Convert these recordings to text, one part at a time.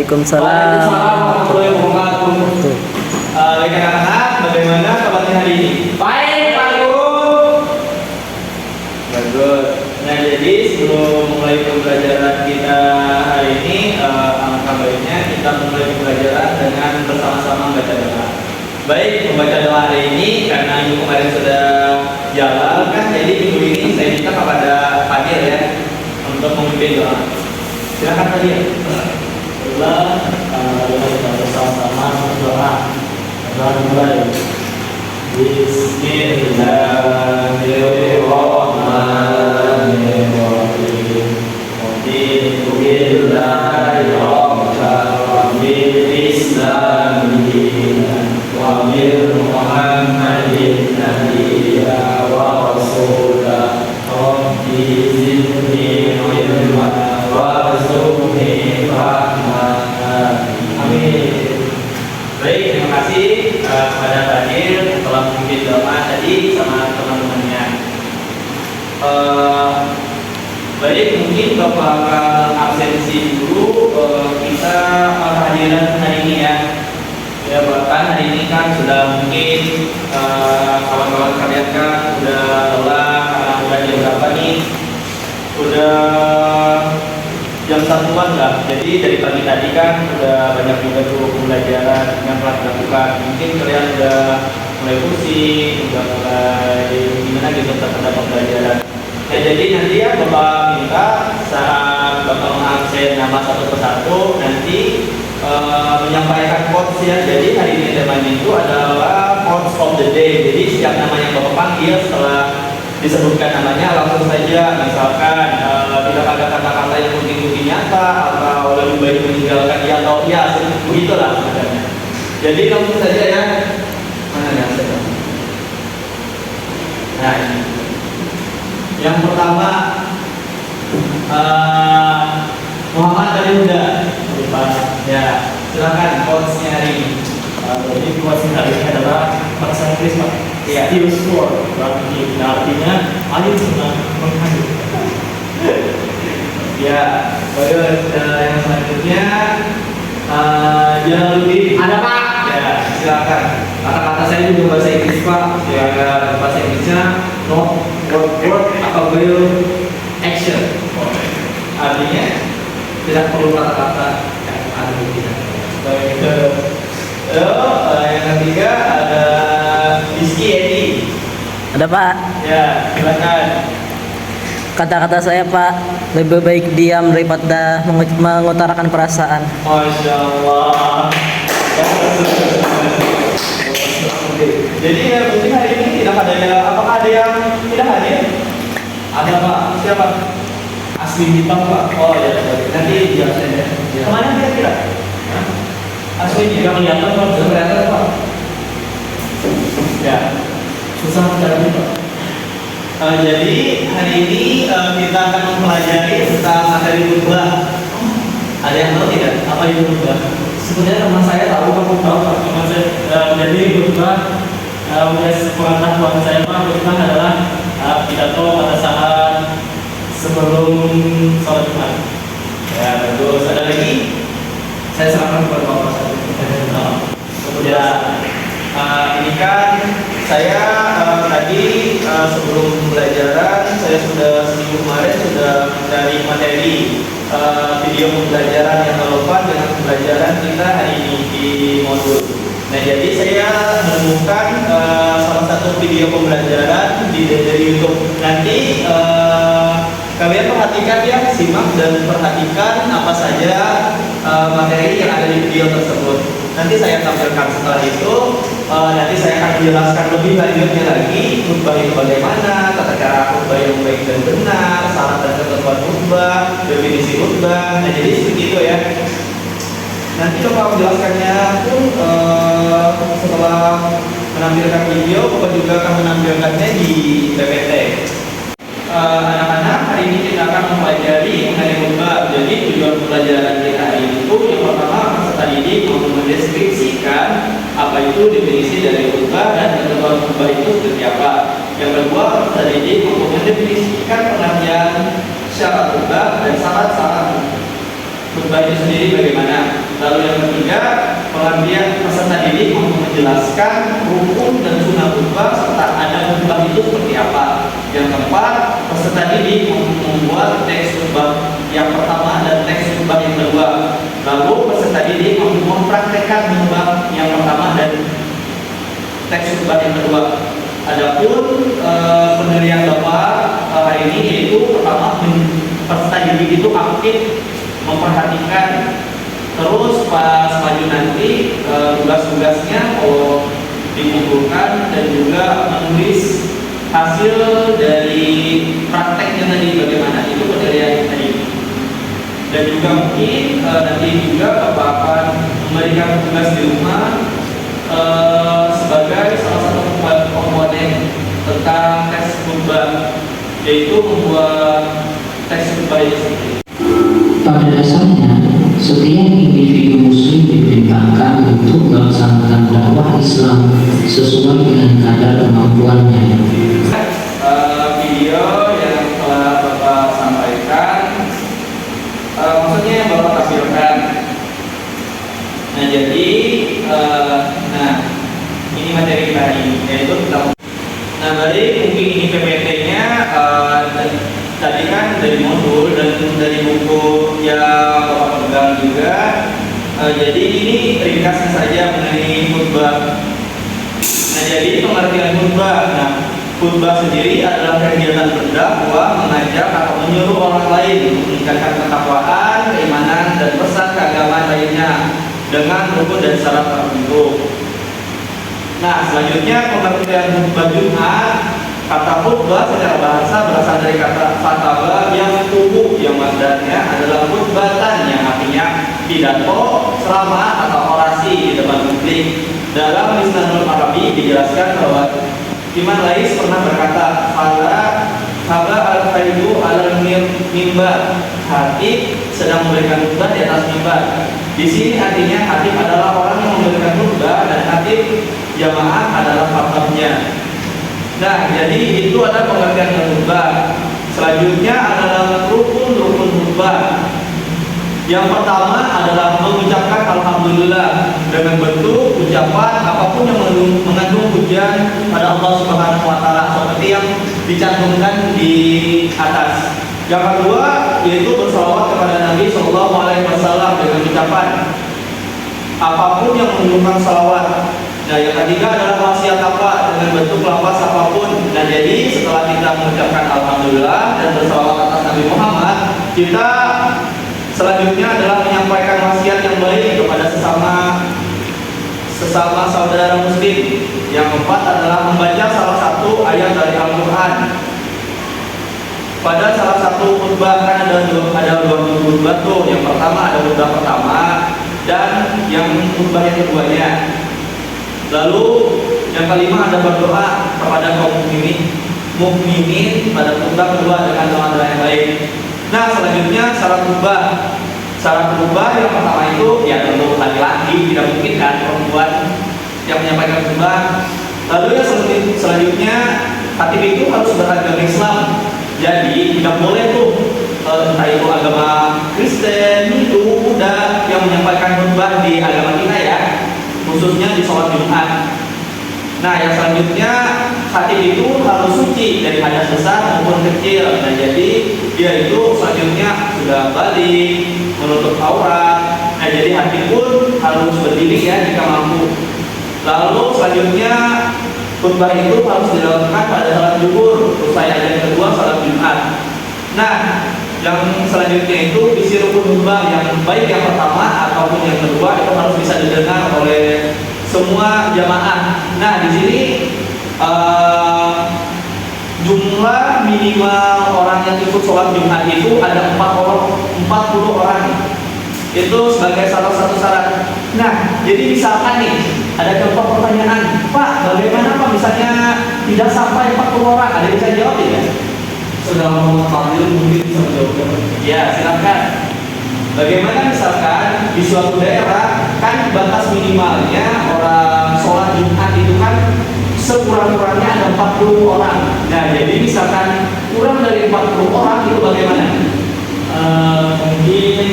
Waalaikumsalam. Waalaikumsalam warahmatullahi wabarakatuh. Baik anak-anak, bagaimana kabarnya hari ini? Baik, Pak Guru. Bagus. Nah, jadi sebelum mulai pembelajaran kita hari ini, alangkah baiknya kita mulai pembelajaran dengan bersama-sama membaca doa. Baik, membaca doa hari ini karena minggu kemarin sudah jalan kan, jadi minggu ini saya minta kepada Fadil ya untuk memimpin doa. Silakan Fadil. Kita bersama-sama berdoa. Doa mulai. Bismillahirrahmanirrahim. Raditu billahi rabban wa bil islami dinan wa bi Muhammadin nabiyya wa rasulah. Rabbi zidni ilman warzuqni rahmah. Amin. Baik, terima kasih kepada Fadil telah memimpin doa tadi sama teman-temannya. Baik, mungkin Bapak akan absensi dulu kita kehadiran hari ini ya. Ya, bahkan hari ini kan sudah mungkin kawan-kawan kalian kan udah lelah karena udah jam berapa nih? Udah jam satuan lah. Jadi dari pagi tadi kan udah banyak juga tuh pembelajaran yang telah dilakukan. Mungkin kalian udah mulai pusing, udah mulai gimana gitu terhadap pembelajaran. Ya, jadi nanti ya Bapak minta saat Bapak mengabsen nama satu persatu nanti menyampaikan quotes ya. Jadi hari ini temanya itu adalah quotes of the day. Jadi setiap nama yang Bapak panggil setelah disebutkan namanya langsung saja, misalkan tidak ada kata-kata yang mungkin nyata atau lebih baik meninggalkan ya atau ya, begitulah sebenarnya. Jadi langsung saja ya. Mana yang saya? Nah ini. Yang pertama Muhammad dari Huda. Ya, silakan quotesnya hari ini. Jadi quotesnya hari ini adalah bahasa Inggris Pak. Iya. Still score. Berarti artinya ayo senang menghanyut. Ya, bagus. Yang selanjutnya Jalaluddin. Ada Pak. Ya, silakan. Kata-kata saya juga bahasa Inggris Pak. Ya, bahasa Inggrisnya no word atau will action. Artinya tidak perlu kata-kata yang ada di sini. Baik. Yang ketiga ada Rizky Edi. Ada Pak. Ya, silakan. Kata-kata saya Pak, lebih baik diam daripada mengutarakan perasaan. Masya Allah. Jadi ya mungkin hari ini tidak ada yang, apakah ada yang tidak hadir? Ada Pak. Siapa? Asli hitam Pak. Oh ya, nanti dia absen ya. Kemana kira-kira? Aslinya? Tidak kelihatan Pak. Sudah kelihatan Pak. Ya. Susah mencari Pak. Jadi hari ini kita akan mempelajari tentang materi khutbah. Ada yang tahu tidak apa itu khutbah? Sebenarnya teman saya tahu Pak, tahu Pak. Teman saya jadi khutbah pengetahuan saya Pak, khutbah adalah pidato pada saat sebelum sholat Jumat. Ya, bagus. Ada lagi? Saya serahkan kepada Bapak saya. Kemudian ini kan saya tadi sebelum pembelajaran saya sudah seminggu kemarin sudah mencari materi video pembelajaran yang relevan dengan pembelajaran kita hari ini di modul. Nah, jadi saya menemukan salah satu video pembelajaran dari YouTube. Nanti kalian perhatikan ya, simak dan perhatikan apa saja materi yang ada di video tersebut. Nanti saya tampilkan setelah itu. Nanti saya akan menjelaskan lebih lanjutnya lagi khutbah itu bagaimana, tata cara khutbah yang baik dan benar, syarat dan ketentuan khutbah, definisi khutbah. Nah, jadi seperti itu ya. Nanti Bapak menjelaskannya pun setelah menampilkan video, Bapak juga akan menampilkannya di PPT. Anak-anak, hari ini kita akan mempelajari mengenai khutbah. Jadi tujuan pembelajaran kita hari ini itu yang pertama peserta didik untuk mendeskripsikan apa itu definisi dari khutbah dan ketentuan khutbah itu seperti apa. Yang kedua, peserta didik untuk mendefinisikan pengertian syarat khutbah dan syarat-syarat khutbah itu sendiri bagaimana. Lalu yang ketiga, pengertian peserta didik untuk menjelaskan rukun dan sunnah khutbah serta adab khutbah itu seperti apa. Yang keempat, peserta didik untuk membuat teks khutbah yang pertama dan teks khutbah yang kedua. Lalu peserta didik untuk mempraktekkan khutbah yang pertama dan teks khutbah yang kedua. Adapun pendirian Bapak hari ini yaitu pertama, peserta didik itu aktif memperhatikan, terus pas maju nanti tugas-tugasnya dikumpulkan dan juga menulis hasil dari prakteknya tadi bagaimana, itu pendirian tadi. Dan juga mungkin nanti juga Bapak akan memberikan tugas di rumah sebagai salah satu komponen tentang teks khutbah, yaitu membuat teks khutbah itu sendiri. Pada dasarnya, setiap individu muslim diperintahkan untuk melaksanakan dakwah Islam sesuai dengan kadar kemampuannya. Video yang telah Bapak sampaikan, maksudnya yang Bapak tampilkan. Nah, jadi ini materi kita hari ini, yaitu tentang. Nah, baik, mungkin ini PPT-nya tadi kan dari modul dan dari buku yang Bapak pegang juga. Jadi ini ringkasnya saja mengenai khutbah. Nah, jadi pengertian khutbah. Nah, khutbah sendiri adalah kegiatan berdakwah, mengajak atau menyuruh orang lain untuk meningkatkan ketakwaan, keimanan, dan pesan keagamaan lainnya dengan rukun dan syarat tertentu. Nah, selanjutnya pengertian khutbah Jumat. Kata khutbah secara bahasa berasal dari kata fatwa yang tubuh, yang masdarnya adalah khutbatan, yang artinya pidato, ceramah atau orasi di depan publik. Dalam Lisanul Arabi dijelaskan bahwa Imam Lais pernah berkata, "Haba al-faidu al-mimbar." Hatib sedang memberikan khutbah di atas mimbar. Di sini artinya hatib adalah orang yang memberikan khutbah dan hatib jamaah adalah khatibnya. Nah, jadi itu adalah pengertian khutbah. Selanjutnya adalah rukun-rukun khutbah. Yang pertama adalah mengucapkan alhamdulillah dengan bentuk ucapan apapun yang mengandung pujian pada Allah Subhanahu wa taala seperti yang dicantumkan di atas. Yang kedua yaitu bersalawat kepada Nabi Shallallahu alaihi wasallam dengan ucapan apapun yang mengandung salawat. Nah, yang ketiga adalah wasiat apa dengan bentuk lafaz apapun. Nah, jadi setelah kita mengucapkan alhamdulillah dan bersalawat atas Nabi Muhammad, kita selanjutnya adalah menyampaikan wasiat yang baik kepada sesama saudara muslim. Yang keempat adalah membaca salah satu ayat dari Al-Quran. Pada salah satu khutbah kan ada dua khutbah tuh. Yang pertama ada khutbah pertama dan yang khutbah yang keduanya. Lalu yang kelima ada berdoa kepada kaum mukminin pada khutbah kedua dengan doa-doa yang baik. Nah, selanjutnya syarat khutbah. Syarat khutbah yang pertama itu ya tentu laki-laki, tidak mungkin kan perempuan yang menyampaikan khutbah. Lalu yang selanjutnya khatib itu harus beragama Islam. Jadi tidak boleh tuh entah itu agama Kristen, Hindu, Buddha yang menyampaikan khutbah di agama kita ya, khususnya di sholat Jumat. Nah, yang selanjutnya khatib itu harus suci dari hadas besar maupun kecil. Nah, jadi dia itu selanjutnya sudah balik, menutup aurat. Nah, jadi khatib pun harus berdiri ya jika mampu. Lalu selanjutnya khutbah itu harus dilakukan pada salat zuhur, usai azan kedua salat Jumat. Nah, yang selanjutnya itu isi rukun khutbah yang baik yang pertama ataupun yang kedua itu harus bisa didengar oleh semua jamaah. Nah, di sini jumlah minimal orang yang ikut sholat Jumat itu ada 40 orang. Itu sebagai salah satu syarat. Nah, jadi misalkan nih ada contoh pertanyaan, Pak, bagaimana Pak misalnya tidak sampai 40 orang? Ada yang bisa jawab tidak? Sudah mau panggil mungkin bisa menjawab. Ya, silakan. Bagaimana misalkan di suatu daerah kan batas minimalnya orang sholat Jumat itu kan sekurang-kurangnya ada 40 orang. Nah, jadi misalkan kurang dari 40 orang itu bagaimana? Mungkin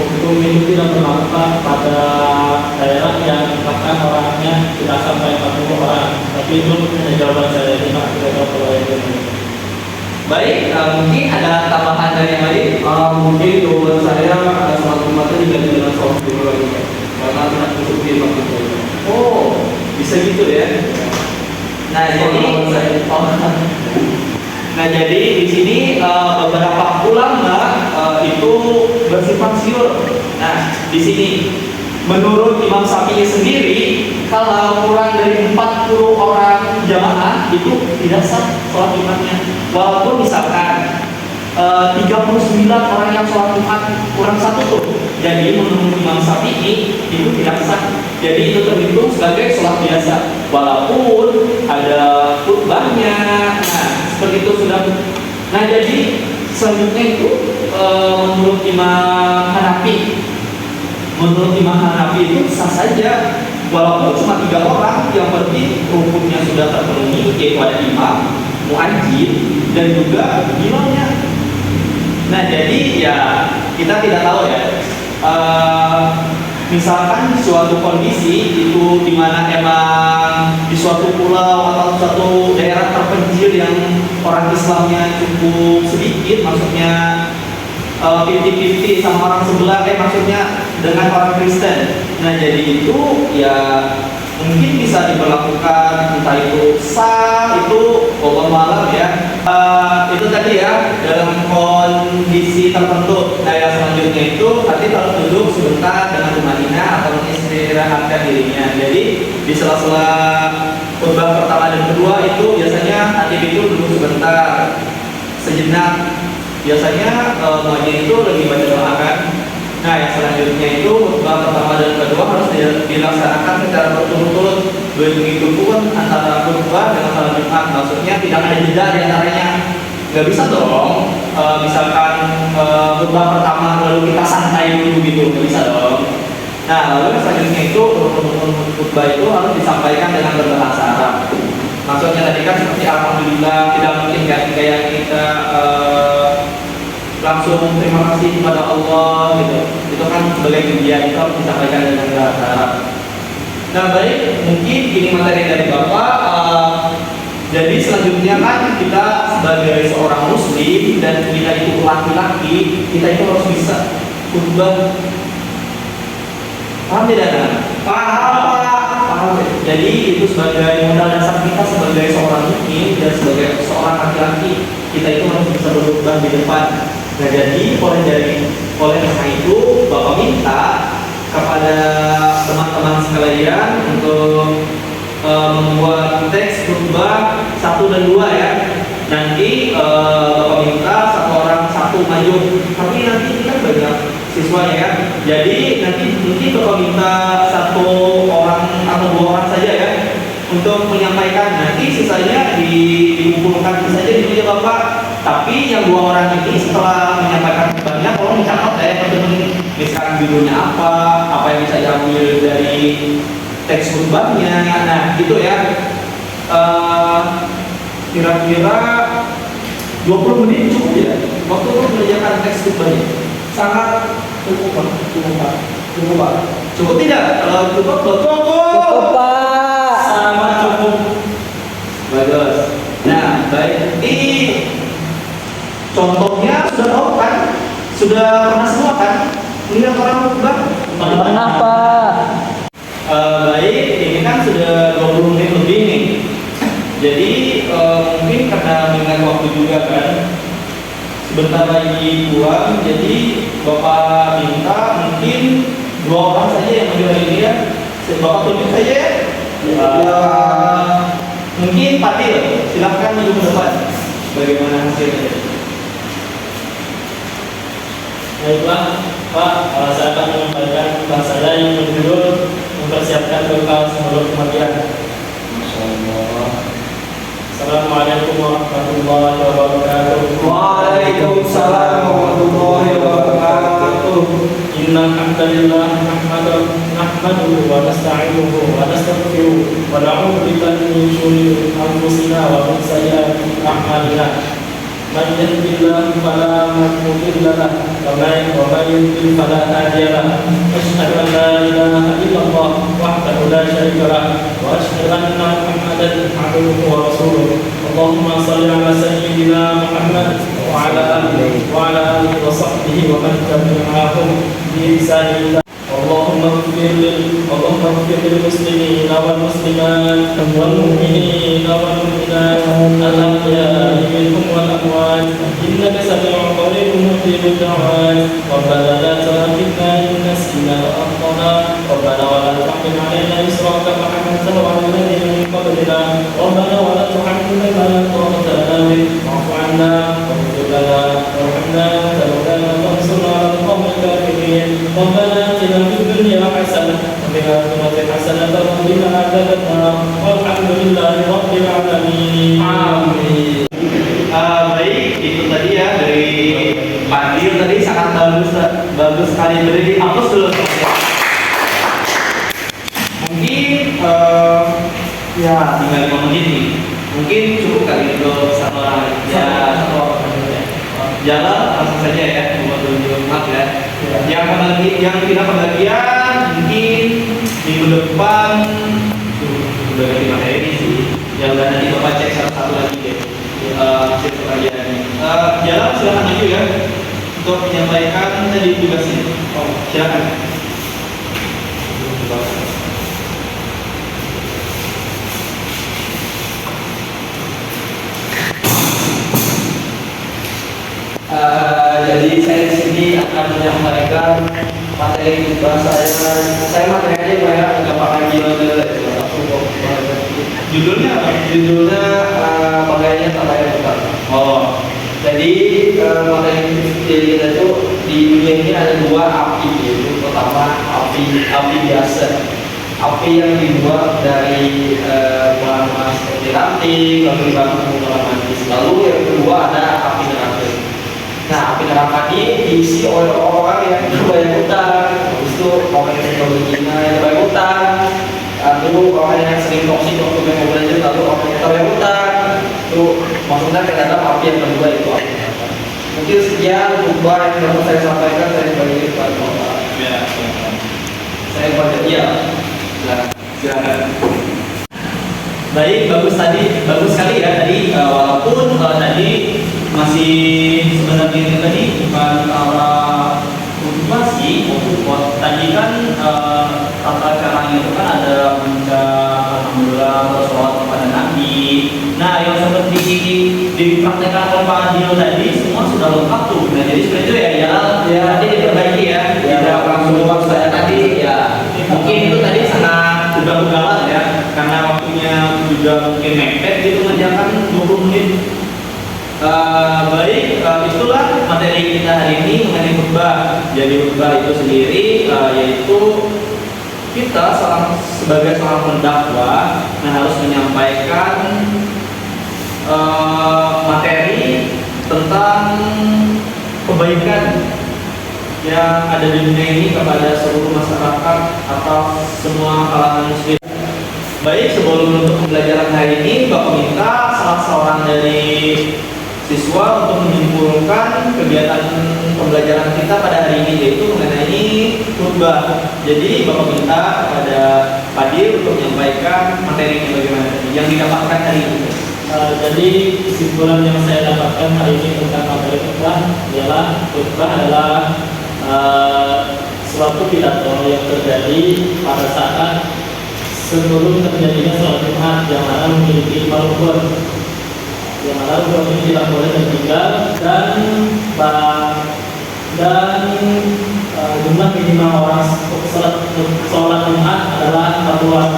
untuk sebelum itu tidak berlaku Pak, pada daerah yang bahkan orangnya tidak sampai 40 orang. Tapi itu hanya jawaban saya ini Pak, tidak tahu kalau itu. Baik, mungkin ada tambahan dari yang lain. Mungkin jawaban saya ada salah tempatnya diganti dengan sholat dulu lagi Pak. Karena tidak cukup di waktu itu. Oh, bisa gitu ya. Nah, jadi Nah, jadi di sini beberapa ulama itu bersifat siur. Nah, di sini menurut Imam Syafi'i sendiri, kalau kurang dari 40 orang jamaah itu tidak sah sholat Jumatnya. Walaupun misalkan 39 orang yang sholat Jumat kurang satu tuh. Jadi menurut Imam Syafi'i itu tidak sah. Jadi itu terhitung sebagai sholat biasa. Walaupun ada khutbahnya. Nah, seperti itu sudah. Nah, jadi selanjutnya itu menurut Imam Hanafi. Menurut Imam Hanafi itu sah saja. Walaupun cuma 3 orang, yang penting rukunnya sudah terpenuhi, yaitu ada imam, muadzin, dan juga imamnya. Nah, jadi ya kita tidak tahu ya. Misalkan suatu kondisi itu di mana emang di suatu pulau atau suatu daerah terpencil yang orang Islamnya cukup sedikit, maksudnya 50-50 sama orang sebelah, maksudnya dengan orang Kristen. Nah, jadi itu ya mungkin bisa diberlakukan, entah itu sah, itu pokok malam ya. Itu tadi ya dalam kondisi tertentu. Nah, yang selanjutnya itu nanti harus duduk sebentar dengan tumanina atau istirahatkan dirinya. Jadi di sela-sela khutbah pertama dan kedua itu biasanya nanti itu duduk sebentar, sejenak. Biasanya muadzin itu lebih banyak doa kan. Nah, yang selanjutnya itu khutbah pertama dan kedua harus dilaksanakan secara berturut-turut. Begitu pun antara khutbah dengan salat Jumat, maksudnya tidak ada jeda di antaranya. Nggak bisa dong. Misalkan khutbah pertama lalu kita santai dulu gitu, nggak bisa dong. Nah, lalu yang selanjutnya itu khutbah itu harus disampaikan dengan berbahasa Arab. Maksudnya tadi kan seperti alhamdulillah, tidak mungkin kayak kita langsung terima kasih kepada Allah gitu. Itu kan sebagai pujian, itu harus disampaikan dengan bahasa Arab. Nah, baik, mungkin ini materi dari Bapak. Jadi selanjutnya kan kita sebagai seorang muslim dan kita itu laki-laki, kita itu harus bisa khutbah. Paham tidak? Paham. Jadi itu sebagai modal dasar kita sebagai seorang muslim dan sebagai seorang laki-laki, kita itu harus bisa berkhutbah di depan. Nah, jadi oleh karena itu Bapak minta kepada teman-teman sekalian untuk membuat teks khutbah 1 dan 2 ya. Nanti Bapak minta satu maju. Tapi nanti kan banyak siswanya ya. Jadi nanti mungkin Bapak minta 1 orang atau 2 orang saja ya untuk menyampaikan. Nanti sisanya dikumpulkan saja di meja Bapak. Tapi yang 2 orang ini setelah menyampaikan banyak, tolong dicatat ya teman-teman. Misalkan judulnya apa yang bisa diambil dari teks khutbahnya. Nah, gitu ya. Kira-kira 20 menit cukup ya waktu untuk mengerjakan teks khutbahnya. Sangat cukup Pak. Cukup tidak? Kalau cukup, Cukup, Pak. sangat cukup. Bagus. Nah, baik. Ini contohnya sudah tahu kan? Sudah pernah semua kan? Melihat orang khutbah? Pernah, Pak. Baik, ini kan sudah 20 menit lebih nih. Jadi mungkin karena dengan waktu juga kan, sebentar lagi pulang. Jadi Bapak minta mungkin 2 orang saja yang maju hari ini ya. Bapak tunjuk saja ya. Mungkin Patil, silahkan maju ke depan. Bagaimana hasilnya? Baiklah, Pak, saya akan menyampaikan bahasa saya yang berjudul mempersiapkan bekal sebelum kematian. Assalamualaikum warahmatullahi wabarakatuh. Waalaikumsalam warahmatullahi wabarakatuh. Innal hamdalillah nahmaduhu wa nasta'inuhu wa nastaghfiruh wa na'udzu billahi min shururi anfusina wa min sayyiati a'malina. Man yahdihillahu fala mudilla lahu ومن يضلل فلا هادي له أشهد أن لا إله إلا الله وحده لا شريك له وأشهد أن محمدا عبده ورسوله اللهم صل على سيدنا محمد وعلى آله وصحبه ومن تبعهم بإحسان إلى اللهم اغفر للمسلمين والمسلمات والمؤمنين والمؤمنات الأحياء منهم والأموات إنك سميع قريب مجيب الدعوات ربنا لا تؤاخذنا إن نسينا وأخطأنا ربنا ولا تحمل علينا إصرا كما حملته على الذين من قبلنا ربنا ولا تحملنا ما لا طاقة لنا به واعف عنا واغفر لنا وارحمنا أنت مولانا فانصرنا على القوم الكافرين ربنا آتنا في الدنيا حسنة وفي الآخرة حسنة وقنا عذاب النار والحمد لله رب العالمين Amin. Baik, itu tadi ya dari Pak Dio tadi sangat bagus sekali beri hapus dulu. Mungkin ya tinggal 5 menit nih. Mungkin cukup kali untuk satu orang ya. Jalan langsung saja ya, maaf ya. Yang tidak kebagian mungkin minggu depan udah ganti materi sih. Yang nanti bapak cek satu-satu lagi deh. Cek pekerjaannya. Jalan silakan maju ya untuk menyampaikan tadi tugasnya. Silakan. Jadi saya di sini akan menyampaikan materi khutbah saya materi aja Pak ya, nggak pakai judul langsung Judulnya apa? judulnya pakaiannya tak pakai bukan. Oh, Jadi materi kita itu di dunia ini ada dua api, yaitu pertama api biasa, api yang dibuat dari bahan seperti ranting, lalu dibangun menggunakan magis. Lalu yang kedua ada api neraka. Nah, api neraka ini diisi oleh orang yang banyak utang, habis itu orang yang berzina yang banyak utang, lalu orang yang sering toksik waktu main belajar, lalu orang yang banyak utang, itu maksudnya ke dalam api yang kedua itu api neraka. Mungkin sekian khutbah yang dapat saya sampaikan, saya bagi kepada Bapak. ya. Saya pada dia. Nah, silakan. Baik, bagus sekali ya tadi walaupun tadi masih sebenarnya itu tadi bukan arah motivasi tadi kan tata caranya itu kan ada mengucap alhamdulillah bersolawat kepada Nabi. Nah yang seperti dipraktekkan oleh Pak Dio tadi semua sudah lengkap tuh. Nah jadi seperti itu ya nanti diperbaiki ya. Tidak langsung lupa saya tadi ya mungkin itu tadi sangat ugal-ugalan ya karena waktunya juga mungkin mepet gitu mengerjakan 20 menit. Baik, itulah materi kita hari ini mengenai khutbah. Jadi khutbah itu sendiri yaitu kita sebagai seorang pendakwah harus menyampaikan materi tentang kebaikan yang ada di dunia ini kepada seluruh masyarakat atau semua kalangan muslim. Baik, sebelum menutup pembelajaran hari ini, Bapak minta salah seorang dari siswa untuk menyimpulkan kegiatan pembelajaran kita pada hari ini, yaitu mengenai khutbah. Jadi Bapak minta kepada Pak Dir untuk menyampaikan materi bagaimana yang didapatkan hari ini. Jadi kesimpulan yang saya dapatkan hari ini tentang materi khutbah adalah suatu pidato yang terjadi pada saat sebelum terjadinya sholat Jumat yang mana memiliki 5 rukun. Yang mana rukun ini tidak boleh tertinggal dan jumlah minimal orang sholat Jumat adalah 4 orang.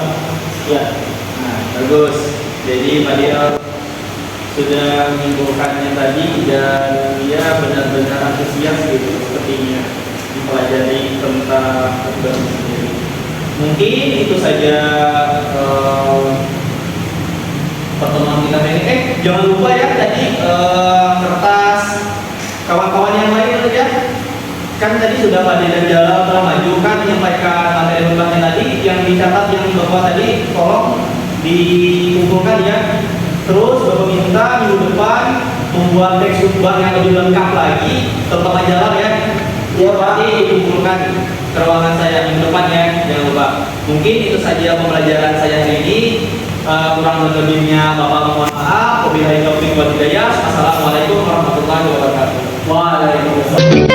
Sekian. Nah, bagus. Jadi Pak Dir sudah menyimpulkannya tadi dan dia benar-benar antusias gitu sepertinya mempelajari tentang khutbah sendiri. Mungkin itu saja pertemuan kita hari ini. Jangan lupa ya tadi kertas kawan-kawan yang lain ya. Kan tadi sudah Pak Dir dan Jalal telah maju kan menyampaikan materi khutbahnya tadi yang dicatat yang Bapak tadi tolong dikumpulkan ya. Terus Bapak minta minggu depan membuat teks khutbah yang lebih lengkap lagi, tetap aja ya. Iya, Pak. Nanti dikumpulkan ke ruangan saya minggu depan ya, jangan lupa. Mungkin itu saja pembelajaran saya hari ini. Kurang lebihnya Bapak mohon maaf. Wabillahi taufiq wal hidayah. Assalamualaikum warahmatullahi wabarakatuh. Waalaikumsalam.